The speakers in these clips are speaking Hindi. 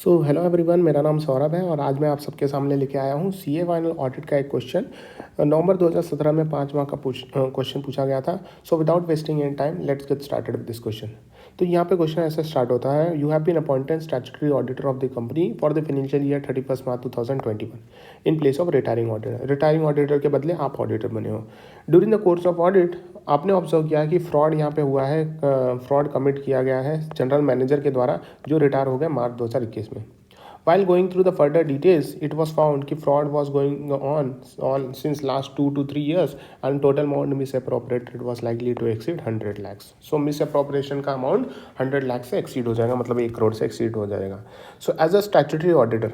सो हेलो एवरीवन, मेरा नाम सौरभ है और आज मैं आप सबके सामने लेके आया हूँ सीए फाइनल ऑडिट का एक क्वेश्चन। नवंबर 2017 में 5 माह का क्वेश्चन पूछा गया था। So without wasting any time let's get started with this question. तो यहाँ पे क्वेश्चन ऐसे स्टार्ट होता है, you have been appointed statutory auditor of the company for the financial year 31 March 2021 in place of retiring auditor. Retiring auditor के बदले आप ऑडिटर बने हो। During the course of audit आपने ऑब्जर्व किया कि फ्रॉड यहाँ पे हुआ है, फ्रॉड कमिट किया गया है जनरल मैनेजर के द्वारा जो रिटायर हो गए मार्च 2021 में। While going through the further details, it was found that fraud was going on since last 2 to 3 years and total amount misappropriated was likely to exceed 100 lakhs. So misappropriation का amount 100 लाख से exceed हो जाएगा, मतलब 1 करोड़ से exceed हो जाएगा. So as a statutory auditor,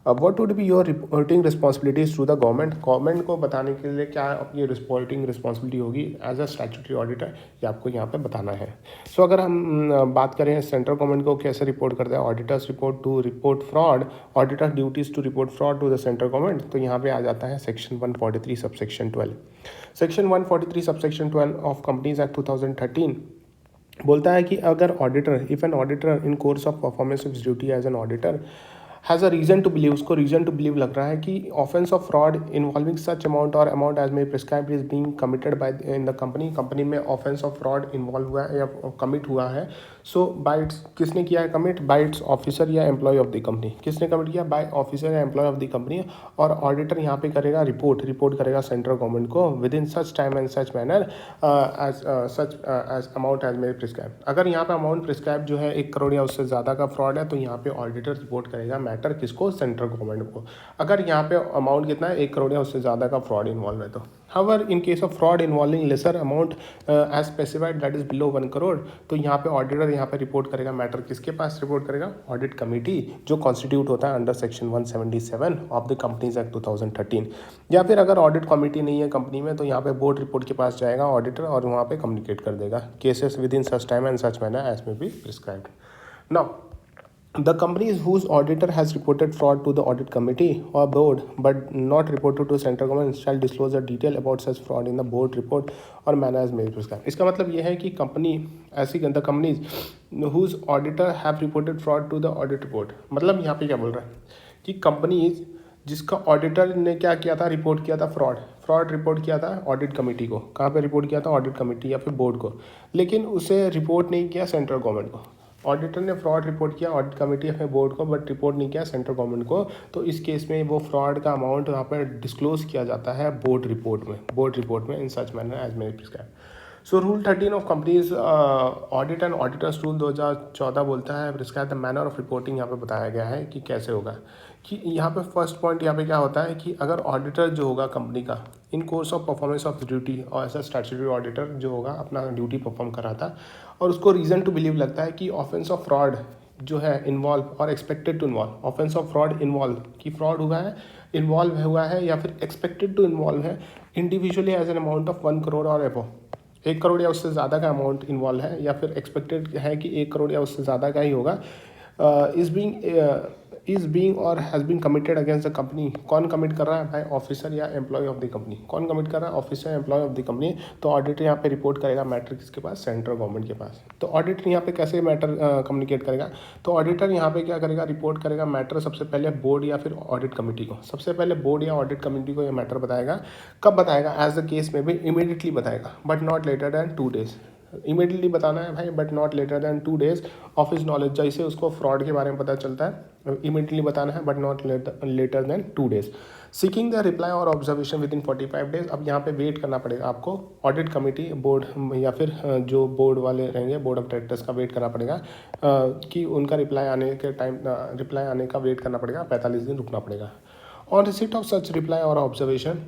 what would be your reporting responsibilities to the government को बताने के लिए क्या अपनी रिपोर्टिंग रिस्पॉन्सिबिलिटी होगी एज अ स्टैट्यूटरी ऑडिटर, ये आपको यहाँ पे बताना है। सो अगर हम बात करें सेंट्रल गवर्नमेंट को कैसे रिपोर्ट करते हैं, auditors report to report fraud, auditor duties to report fraud to the central government, तो यहाँ पे आ जाता है section 143 subsection 12। Section 143 subsection 12 of companies act 2013 बोलता है कि अगर auditor, if an auditor in course of performance of duty as an auditor has a reason to believe, उसको रीज़न टू बिलीव लग रहा है कि offence of fraud involving such amount और amount as may prescribed is being committed by in the company में ऑफेंस ऑफ फ्रॉड इन्वॉल्व हुआ है या कमिट हुआ है। सो बाय इट्स, किसने किया है कमिट? बाय इट्स ऑफिसर या एम्प्लॉय ऑफ द कंपनी। किसने कमिट किया? बाय ऑफिसर या एम्प्लॉय ऑफ द कंपनी। और ऑडिटर यहाँ पे करेगा रिपोर्ट करेगा सेंट्रल गवर्नमेंट को within such time and such manner as amount as may prescribe. अगर यहाँ पे अमाउंट प्रिस्क्राइब जो है 1 करोड़ या उससे ज़्यादा का फ्रॉड है तो यहाँ पे ऑडिटर रिपोर्ट करेगा मैटर किसको? सेंट्रल गवर्नमेंट को। अगर यहाँ पे अमाउंट कितना है? 1 करोड़ या उससे ज़्यादा का फ्रॉड इन्वॉल्व है तो। However, in case of fraud involving lesser amount as specified that is below 1 crore, तो यहाँ पे ऑडिटर यहाँ पे रिपोर्ट करेगा मैटर किसके पास रिपोर्ट करेगा? ऑडिट कमेटी जो कॉन्स्टिट्यूट होता है under section 177 of the companies act 2013। या फिर अगर ऑडिट कमेटी नहीं है कंपनी में तो यहाँ पे बोर्ड रिपोर्ट के पास जाएगा ऑडिटर और वहाँ पे कम्युनिकेट कर देगा cases within such time and such manner as may be prescribed. Now the companies whose auditor has reported fraud to the audit committee or board but not reported to central government shall disclose a detail about such fraud in the board report or manner as may be prescribed। इसका मतलब ये है कि कंपनी ऐसी the companies whose auditor have reported fraud to the audit report, मतलब यहाँ पे क्या बोल रहा है कि कंपनीज जिसका ऑडिटर ने क्या किया था? रिपोर्ट किया था फ्रॉड रिपोर्ट किया था ऑडिट कमेटी को। कहाँ पे रिपोर्ट किया था? ऑडिट कमेटी या फिर बोर्ड को, लेकिन उसे रिपोर्ट नहीं किया सेंट्रल गवर्नमेंट को। ऑडिटर ने फ्रॉड रिपोर्ट किया ऑडिट कमेटी या फिर बोर्ड को बट रिपोर्ट नहीं किया सेंट्रल गवर्नमेंट को, तो इस केस में वो फ्रॉड का अमाउंट यहाँ पर डिस्क्लोज किया जाता है बोर्ड रिपोर्ट में in such manner as may prescribe. So rule 13 of companies audit and auditors rule 2014 बोलता है prescribe the manner of reporting. यहाँ पे बताया गया है कि कैसे होगा। कि यहाँ पे फर्स्ट पॉइंट यहाँ पे क्या होता है कि अगर ऑडिटर जो होगा कंपनी का in course of performance of duty, और ऐसा स्टैट्यूटरी ऑडिटर जो होगा अपना ड्यूटी परफॉर्म कर रहा था और उसको रीज़न टू बिलीव लगता है कि ऑफेंस ऑफ फ्रॉड जो है इन्वॉल्व और expected to involve, offence of fraud involve कि फ्रॉड हुआ है, इन्वॉल्व हुआ है या फिर एक्सपेक्टेड टू इन्वॉल्व है individually as an amount of 1 crore और एबो, 1 करोड़ या उससे ज़्यादा का अमाउंट इन्वॉल्व है या फिर एक्सपेक्टेड है कि 1 करोड़ या उससे ज़्यादा का ही होगा, इज बीइंग और has been committed against the company. कौन कमिट कर रहा है भाई? ऑफिसर या एम्प्लॉय ऑफ द कंपनी। कौन कमिट कर रहा है? ऑफिसर या एम्प्लॉय ऑफ द कंपनी। तो ऑडिटर यहाँ पे रिपोर्ट करेगा मैटर किसके पास? सेंट्रल गवर्नमेंट के पास। तो ऑडिटर यहाँ पे कैसे मैटर कम्युनिकेट करेगा? तो ऑडिटर यहाँ पे क्या करेगा? रिपोर्ट करेगा मैटर सबसे पहले बोर्ड या फिर ऑडिट कमेटी को। सबसे पहले बोर्ड या ऑडिट कमेटी को यह मैटर बताएगा। कब बताएगा? एज द केस में भी इमीडिएटली बताएगा but not later than 2 days। Immediately बताना है भाई but not later than 2 days of his knowledge. जैसे उसको फ्रॉड के बारे में पता चलता है इमीडिएटली बताना है but not later than 2 days। Seeking the reply और ऑब्जर्वेशन विद इन 45 days। अब यहाँ पे वेट करना पड़ेगा आपको, ऑडिट कमेटी बोर्ड या फिर जो बोर्ड वाले रहेंगे बोर्ड ऑफ डायरेक्टर्स का वेट करना पड़ेगा कि उनका रिप्लाई आने का वेट करना पड़ेगा, 45 दिन रुकना पड़ेगा। On receipt of such reply और ऑब्जर्वेशन,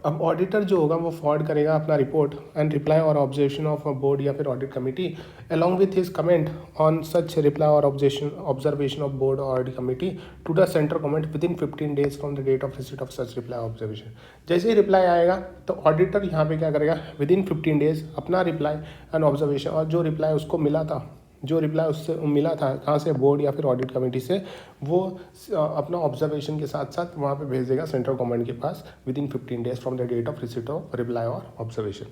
अब ऑडिटर जो होगा वो फॉरवर्ड करेगा अपना रिपोर्ट एंड रिप्लाई और ऑब्जर्वेशन ऑफ बोर्ड या फिर audit committee along with his comment on such reply और ऑब्जर्वेशन ऑफ बोर्ड और audit committee to the central government within 15 days from the date of receipt of such reply observation. जैसे ही रिप्लाई आएगा तो ऑडिटर यहाँ पे क्या करेगा? विद इन 15 days अपना रिप्लाई एंड ऑब्जर्वेशन, और जो रिप्लाई उसको मिला था, जो रिप्लाई उससे मिला था कहाँ से? बोर्ड या फिर ऑडिट कमेटी से, वो अपना ऑब्जर्वेशन के साथ साथ वहाँ पे भेज देगा सेंट्रल गवर्नमेंट के पास within 15 days from the date of receipt of reply और observation.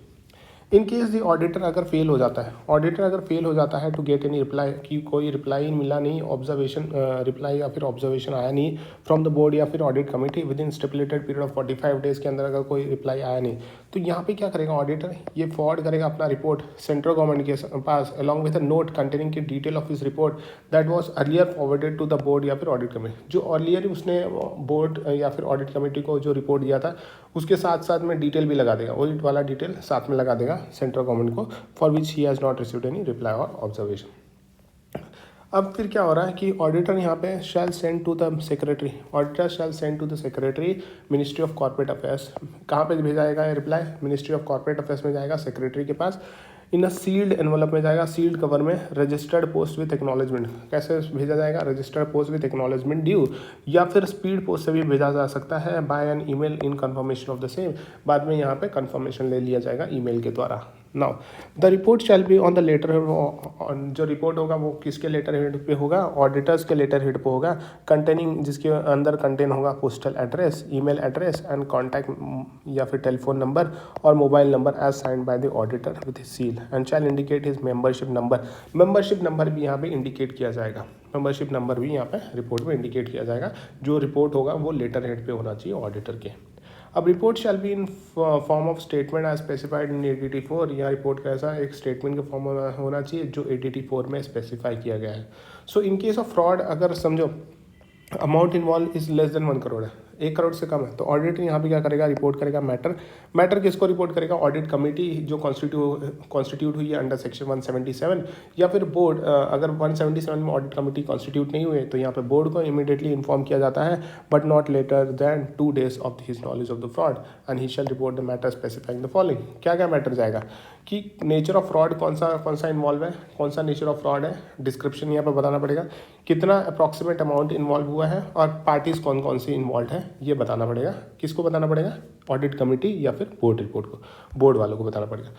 In case the auditor अगर फेल हो जाता है, ऑडिटर अगर फेल हो जाता है टू गेट एनी रिप्लाई, कि कोई रिप्लाई मिला नहीं, ऑब्जर्वेशन रिप्लाई या फिर ऑब्जर्वेशन आया नहीं फ्रॉम द बोर्ड या फिर audit committee with in stipulated period of 45 days के अंदर अगर कोई रिप्लाई आया नहीं, तो यहाँ पे क्या करेगा ऑडिटर, ये फॉरवर्ड करेगा अपना रिपोर्ट सेंट्रल गवर्नमेंट के पास along with a note containing the detail of his report that was earlier forwarded to the board या फिर ऑडिट कमेटी। जो अर्लियर उसने बोर्ड या फिर ऑडिट कमेटी को जो रिपोर्ट दिया था उसके साथ साथ में डिटेल भी लगा देगा, ऑडिट वाला डिटेल साथ में लगा देगा सेंट्रल गवर्नमेंट को, for which he has not received any reply और ऑब्जर्वेशन। अब फिर क्या हो रहा है कि ऑडिटर यहाँ पे shall send to the secretary, auditor shall send to the secretary ministry of corporate affairs. कहाँ पे भेजा जाएगा ये reply? Ministry of corporate affairs में जाएगा, सेक्रेटरी के पास, इन अ सील्ड एनवलप में जाएगा, सील्ड कवर में, रजिस्टर्ड पोस्ट विथ एक्नॉलेजमेंट। कैसे भेजा जाएगा? Registered post with acknowledgement due, या फिर स्पीड पोस्ट से भी भेजा जा सकता है by an email in confirmation of the same. बाद में यहाँ पे कंफर्मेशन ले लिया जाएगा ईमेल के द्वारा। Now the report shall be on the letter, जो रिपोर्ट होगा वो किसके लेटर हेड पे होगा? ऑडिटर्स के लेटर हेड पे होगा, कंटेनिंग, जिसके अंदर कंटेन होगा postal address, email address and contact या फिर टेलीफोन नंबर और mobile number as signed by the auditor with seal, and shall indicate his membership number. Membership number भी यहाँ पे इंडिकेट किया जाएगा, मेंबरशिप नंबर भी यहाँ पे रिपोर्ट में इंडिकेट किया जाएगा। जो रिपोर्ट होगा वो लेटर हेड पे होना चाहिए ऑडिटर के। अब report shall be in form of statement as specified in ADT 4। यह रिपोर्ट कैसा एक स्टेटमेंट के फॉर्म में होना चाहिए जो ADT 4 में स्पेसिफाई किया गया है। सो इन केस ऑफ फ्रॉड, अगर समझो amount involve is less than 1 crore है, 1 करोड़ से कम है, तो ऑडिटर यहाँ पे क्या करेगा? रिपोर्ट करेगा मैटर किसको रिपोर्ट करेगा? ऑडिट कमेटी जो कॉन्स्टिट्यूट हुई है अंडर सेक्शन 177, या फिर बोर्ड, अगर 177 में ऑडिट कमेटी कॉन्स्टिट्यूट नहीं हुए तो यहाँ पे बोर्ड को इमीडिएटली इन्फॉर्म किया जाता है, but not later than 2 days of his knowledge of the fraud, and he shall report the matter specifying the following. क्या क्या मैटर जाएगा कि नेचर ऑफ फ्रॉड कौन सा इन्वॉल्व है, कौन सा नेचर ऑफ फ्रॉड है, डिस्क्रिप्शन यहाँ पर बताना पड़ेगा, कितना अप्रॉक्सीमेट अमाउंट इन्वॉल्व हुआ है, और पार्टीज कौन कौन सी इन्वॉल्व है ये बताना पड़ेगा। किसको बताना पड़ेगा? ऑडिट कमेटी या फिर बोर्ड रिपोर्ट को, बोर्ड वालों को बताना पड़ेगा।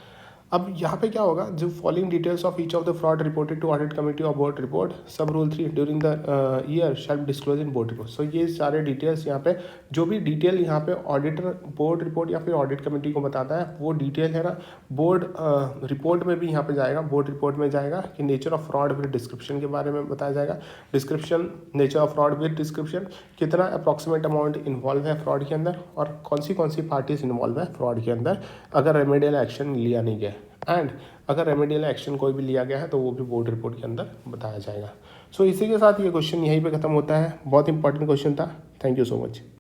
अब यहाँ पे क्या होगा? जो following details of each of the fraud reported to audit committee और board report, sub rule 3 during the year shall disclose in board report. So ये सारे डिटेल्स यहाँ पे, जो भी डिटेल यहाँ पे ऑडिटर बोर्ड रिपोर्ट या फिर ऑडिट कमेटी को बताता है वो डिटेल है ना, बोर्ड रिपोर्ट में भी यहाँ पे जाएगा, बोर्ड रिपोर्ट में जाएगा कि nature of fraud with description के बारे में बताया जाएगा। Description, nature of fraud with description, कितना अप्रॉक्सीमेट अमाउंट इन्वॉल्व है फ्रॉड के अंदर, और कौन सी पार्टीज इन्वॉल्व है फ्रॉड के अंदर अगर रेमेडियल एक्शन लिया नहीं गया, एंड अगर रेमेडियल एक्शन कोई भी लिया गया है तो वो भी बोर्ड रिपोर्ट के अंदर बताया जाएगा। सो इसी के साथ ये क्वेश्चन यहीं पे ख़त्म होता है। बहुत इंपॉर्टेंट क्वेश्चन था। Thank you so much.